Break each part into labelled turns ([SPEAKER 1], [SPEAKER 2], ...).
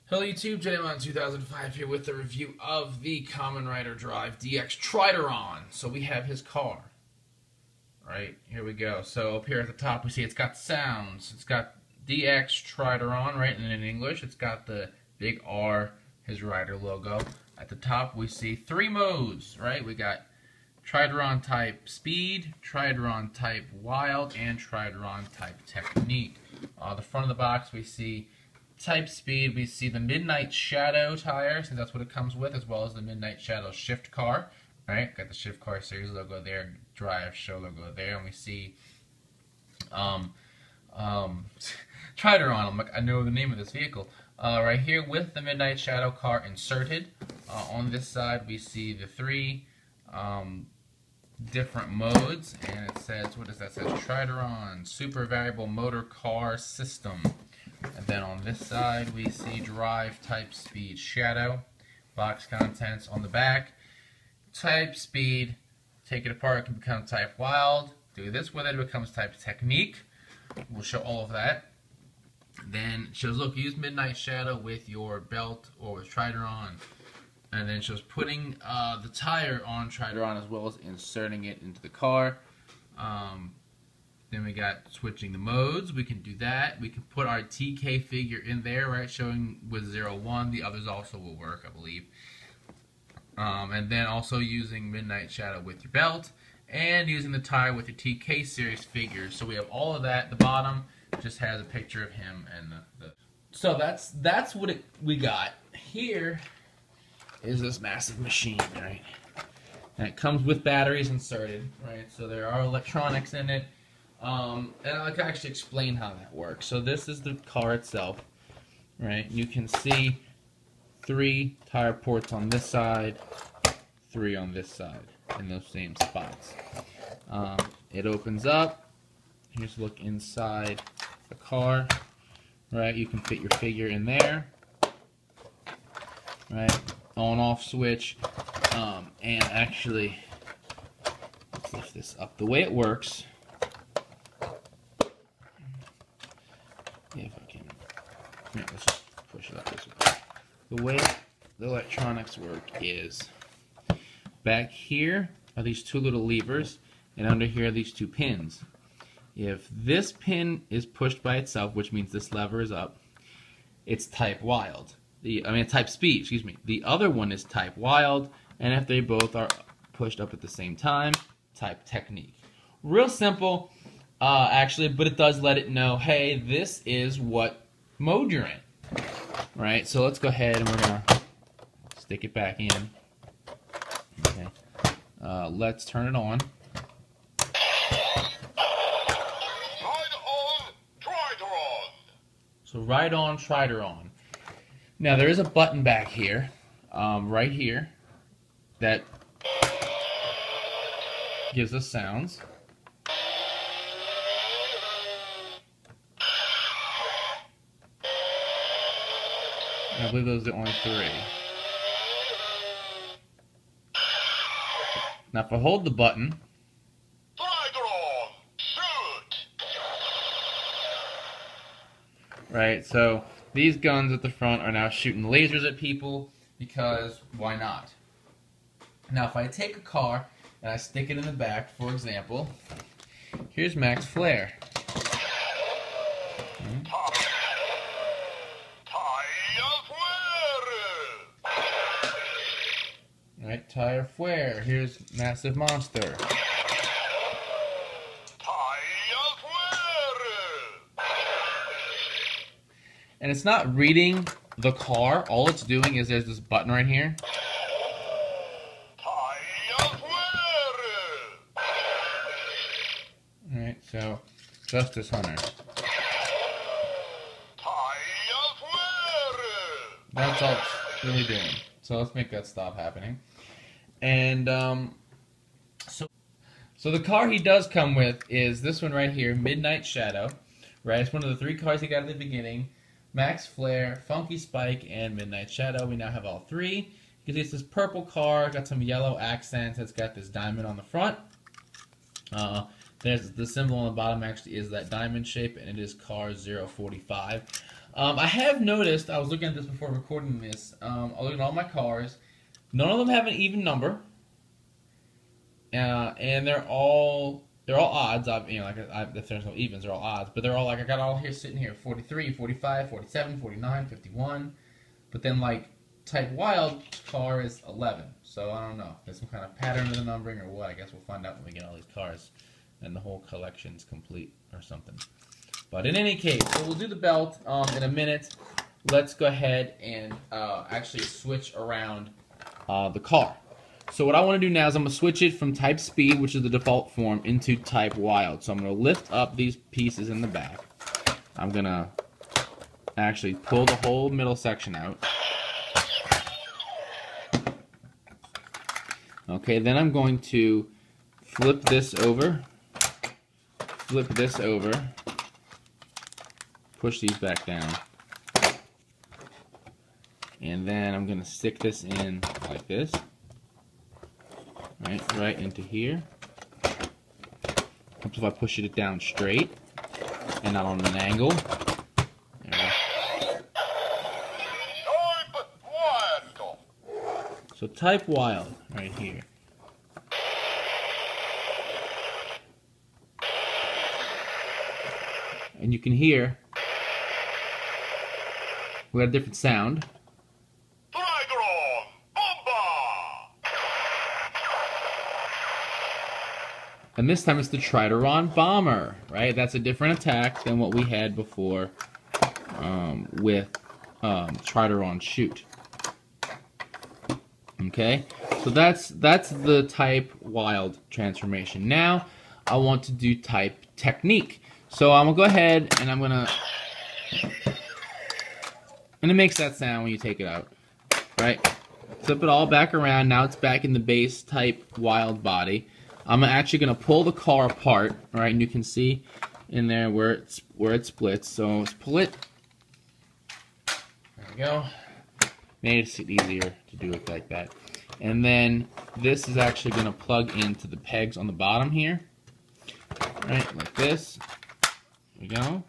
[SPEAKER 1] Hello YouTube, JMon 2005 here with a review of the Kamen Rider Drive DX Tridoron. So we have his car. Right, here we go. So up here at the top we see it's got sounds. It's got DX Tridoron, right, and in English it's got the big R, his rider logo. At the top we see three modes, right? We got Tridoron type speed, Tridoron type wild, and Tridoron type technique. The front of the box we see type speed, we see the Midnight Shadow tire, since that's what it comes with, as well as the Midnight Shadow shift car. Right, got the shift car series logo there, drive show logo there, and we see Tridoron. I know the name of this vehicle right here with the Midnight Shadow car inserted. On this side, we see the three different modes, and it says, what does that say? Tridoron Super Variable Motor Car System. And then on this side we see drive type speed shadow, box contents on the back, type speed, take it apart, it can become type wild, do this with it, it becomes type technique. We'll show all of that. Then it shows, look, use Midnight Shadow with your belt or with Tridoron. And then it shows putting the tire on Tridoron as well as inserting it into the car. Then we got switching the modes. We can do that. We can put our TK figure in there, right, showing with 01. The others also will work, I believe. And then also using Midnight Shadow with your belt and using the tire with your TK series figures. So we have all of that. The bottom just has a picture of him and the so that's what we got. Here is this massive machine, right? And it comes with batteries inserted, right? So there are electronics in it. And I can actually explain how that works. So this is the car itself, right? You can see three tire ports on this side, three on this side, in those same spots. It opens up. Here's a look inside the car, right? You can fit your figure in there, right? On-off switch, and actually, let's lift this up. The way it works. If I can, let's just push it up this way. The way the electronics work is back here are these two little levers, and under here are these two pins. If this pin is pushed by itself, which means this lever is up, it's type wild. Type speed, excuse me. The other one is type wild, and if they both are pushed up at the same time, type technique. Real simple. Actually, but it does let it know, hey, this is what mode you're in. Right, so let's go ahead and we're going to stick it back in. Okay. Let's turn it on. So right on Tridoron. Now there is a button back here, right here, that gives us sounds. I believe those are the only three. Now if I hold the button, right, so these guns at the front are now shooting lasers at people because why not? Now if I take a car and I stick it in the back, for example, here's Max Flare. Right, tire flare. Here's massive monster. And it's not reading the car. All it's doing is there's this button right here. Alright, so Justice Hunter. That's all it's really doing. So let's make that stop happening. And so the car he does come with is this one right here, Midnight Shadow. Right, it's one of the three cars he got at the beginning. Max Flare, Funky Spike, and Midnight Shadow. We now have all three. You can see it's this purple car, got some yellow accents. It's got this diamond on the front. There's the symbol on the bottom actually is that diamond shape, and it is car 045. I have noticed, I was looking at this before recording this, I was looking at all my cars, none of them have an even number, and they're all odds, you know, if there's no evens, they're all odds, but they're all like, I got all here sitting here, 43, 45, 47, 49, 51, but then like, type wild car is 11, so I don't know, there's some kind of pattern of the numbering or what. I guess we'll find out when we get all these cars, and the whole collection's complete, or something. But in any case, so we'll do the belt in a minute. Let's go ahead and actually switch around the car. So what I want to do now is I'm going to switch it from type speed, which is the default form, into type wild. So I'm going to lift up these pieces in the back. I'm going to actually pull the whole middle section out. Okay, then I'm going to flip this over, push these back down, and then I'm going to stick this in like this, right into here. Helps if I push it down straight and not on an angle. So type wild right here. And you can hear we got a different sound.
[SPEAKER 2] Tridoron! Bomba!
[SPEAKER 1] And this time it's the Tridoron Bomber, right? That's a different attack than what we had before with Tridoron Shoot. Okay, so that's the type wild transformation. Now I want to do type technique. So I'm gonna go ahead and I'm gonna, and it makes that sound when you take it out, right? Flip it all back around. Now it's back in the base type wild body. I'm actually gonna pull the car apart, right? And you can see in there where it splits. So let's pull it. There we go. Made it easier to do it like that. And then this is actually going to plug into the pegs on the bottom here. Right, like this. There we go.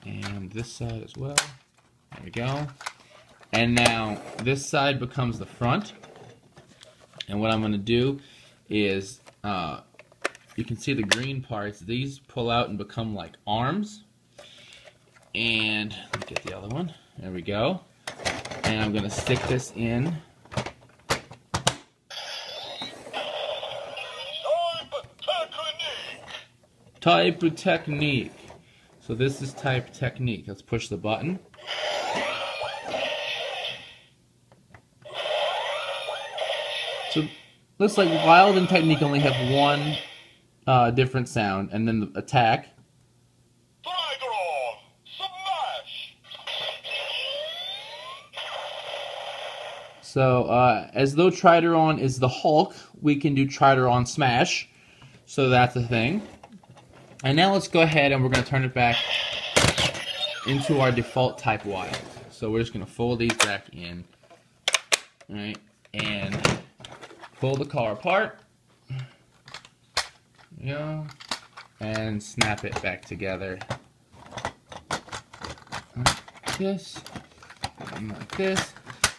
[SPEAKER 1] And this side as well. There we go. And now this side becomes the front. And what I'm going to do is, you can see the green parts. These pull out and become like arms. And let me get the other one. There we go. And I'm going to stick this in. Type technique. So this is type technique. Let's push the button. So looks like wild and technique only have one different sound, and then the attack.
[SPEAKER 2] Tridoron! Smash!
[SPEAKER 1] So as though Tridoron is the Hulk, we can do Tridoron Smash. So that's a thing. And now let's go ahead and we're going to turn it back into our default type wild. So we're just going to fold these back in, right, and pull the car apart, there we go, and snap it back together like this, and like this,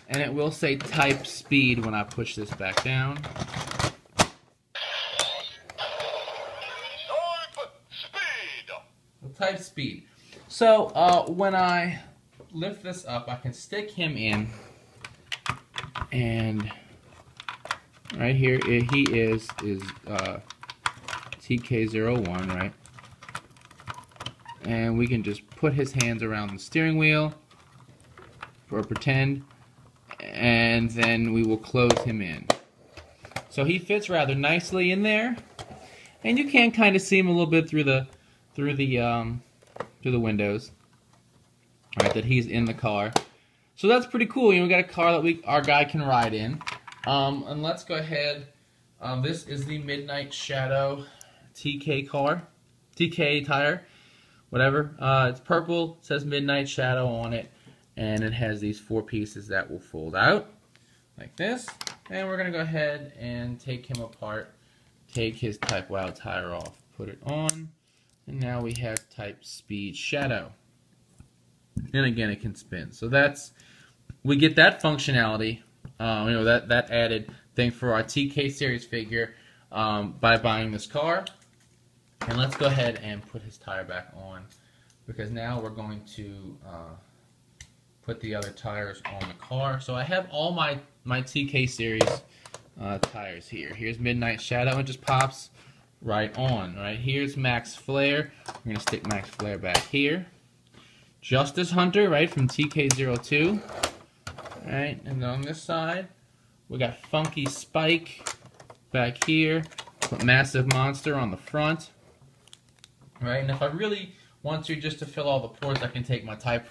[SPEAKER 1] and it will say type speed when I push this back down. Type speed. So when I lift this up, I can stick him in, and right here he is TK01, right? And we can just put his hands around the steering wheel, or pretend, and then we will close him in. So he fits rather nicely in there, and you can kind of see him a little bit through the windows, right? That he's in the car. So that's pretty cool. You know, we got a car that our guy can ride in. And let's go ahead. This is the Midnight Shadow TK car, TK tire, whatever. It's purple. It says Midnight Shadow on it, and it has these 4 pieces that will fold out like this. And we're gonna go ahead and take him apart. Take his Type Wild tire off. Put it on. And now we have Type Speed Shadow. and again it can spin. So we get that functionality, that added thing for our TK series figure by buying this car. And let's go ahead and put his tire back on, because now we're going to put the other tires on the car. So I have all my TK series tires here. Here's Midnight Shadow, it just pops right on. Right here's Max Flare. We're gonna stick Max Flare back here. Justice Hunter, right, from TK02. Right, and on this side we got Funky Spike back here. Put Massive Monster on the front. Right, and if I really want to, just to fill all the ports, I can take my Type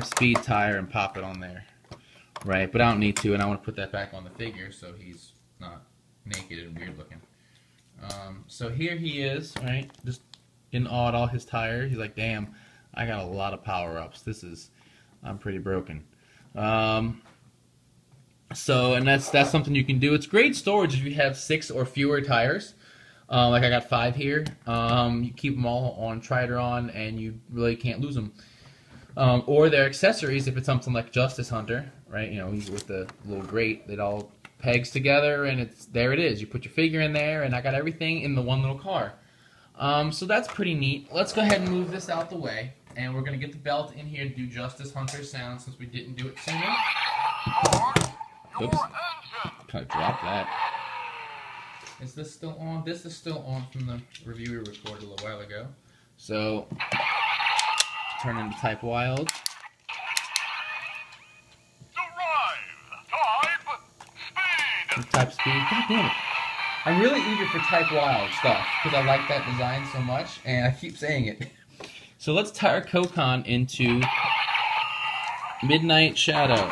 [SPEAKER 1] Speed tire and pop it on there. Right, but I don't need to, and I want to put that back on the figure so he's not naked and weird looking. So here he is, right, just in awe at all his tires. He's like, damn, I got a lot of power-ups. I'm pretty broken. So, and that's something you can do. It's great storage if you have 6 or fewer tires. Like I got 5 here. You keep them all on Tridoron, and you really can't lose them. Or their accessories, if it's something like Justice Hunter, right? You know, with the little grate that all pegs together, and there it is. You put your figure in there, and I got everything in the one little car. So that's pretty neat. Let's go ahead and move this out the way, and we're gonna get the belt in here to do Justice Hunter sound since we didn't do it sooner. Oops. Can I drop that? Is this still on? This is still on from the review we recorded a little while ago. So, turn into Type Wild. Type Speed. God damn it. I'm really eager for Type Wild stuff because I like that design so much, and I keep saying it. So let's tire Kokon into Midnight Shadow.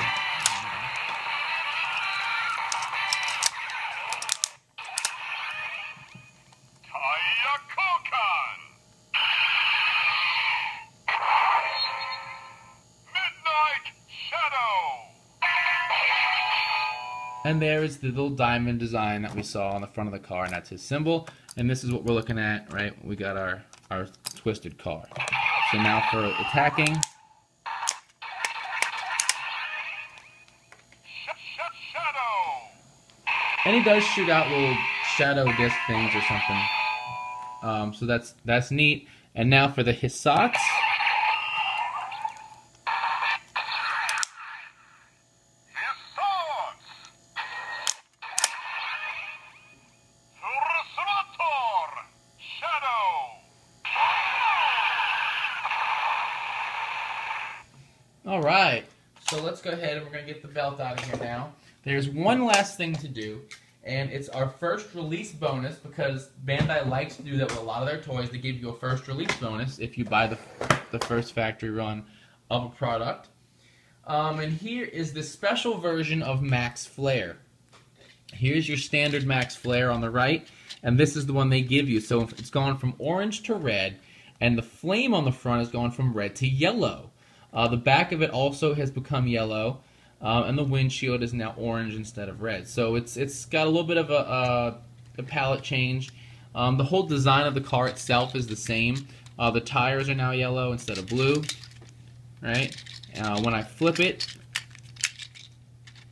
[SPEAKER 1] And there is the little diamond design that we saw on the front of the car, and that's his symbol. And this is what we're looking at, right? We got our twisted car. So now for attacking. And he does shoot out little shadow disc things or something. So that's neat. And now for the Hisats. Alright, so let's go ahead and we're going to get the belt out of here now. There's one last thing to do, and it's our first release bonus, because Bandai likes to do that with a lot of their toys. They give you a first release bonus if you buy the first factory run of a product. And here is the special version of Max Flare. Here's your standard Max Flare on the right, and this is the one they give you. So it's gone from orange to red, and the flame on the front has gone from red to yellow. The back of it also has become yellow, and the windshield is now orange instead of red. So it's got a little bit of a palette change. The whole design of the car itself is the same. The tires are now yellow instead of blue. Right? When I flip it,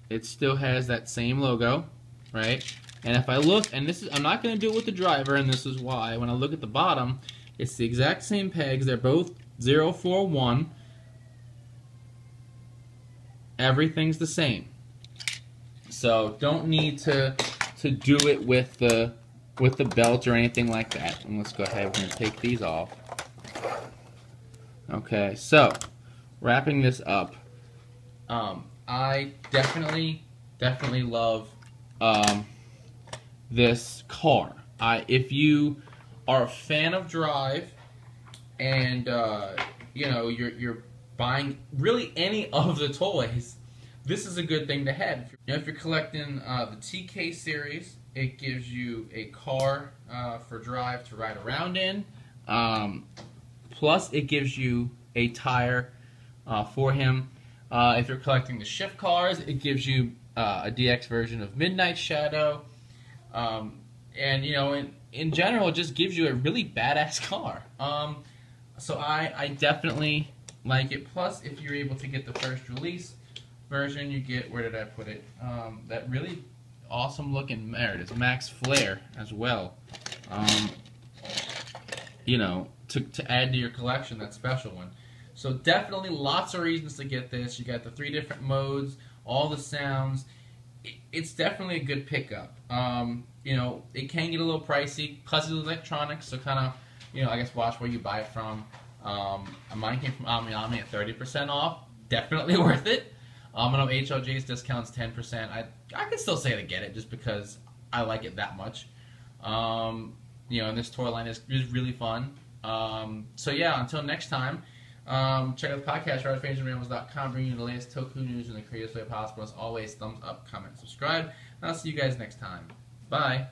[SPEAKER 1] it still has that same logo. Right? And if I look, and I'm not going to do it with the driver, and this is why. When I look at the bottom, it's the exact same pegs. They're both 041. Everything's the same. So don't need to do it with the belt or anything like that. And let's go ahead, we're going to take these off. Okay, so wrapping this up, I definitely love this car. If you are a fan of Drive, and you know, you're buying really any of the toys, this is a good thing to have. You know, if you're collecting the TK series, it gives you a car for Drive to ride around in. Plus, it gives you a tire for him. If you're collecting the Shift cars, it gives you a DX version of Midnight Shadow. And, you know, in general, it just gives you a really badass car. So I definitely like it. Plus, if you're able to get the first release version, you get, where did I put it? That really awesome looking, there it is, Max Flare as well. You know, to add to your collection, that special one. So definitely lots of reasons to get this. You got the 3 different modes, all the sounds. It's definitely a good pickup. You know, it can get a little pricey because it's electronics, so kind of, you know, I guess watch where you buy it from. Mine came from Ami at 30% off. Definitely worth it. I know HLJ's discounts 10%. I could still say to get it just because I like it that much. You know, and this toy line is really fun. So yeah, until next time, check out the podcast, RadFansandRamos.com, bringing you the latest Toku news in the creative way possible. As always, thumbs up, comment, subscribe, and I'll see you guys next time. Bye.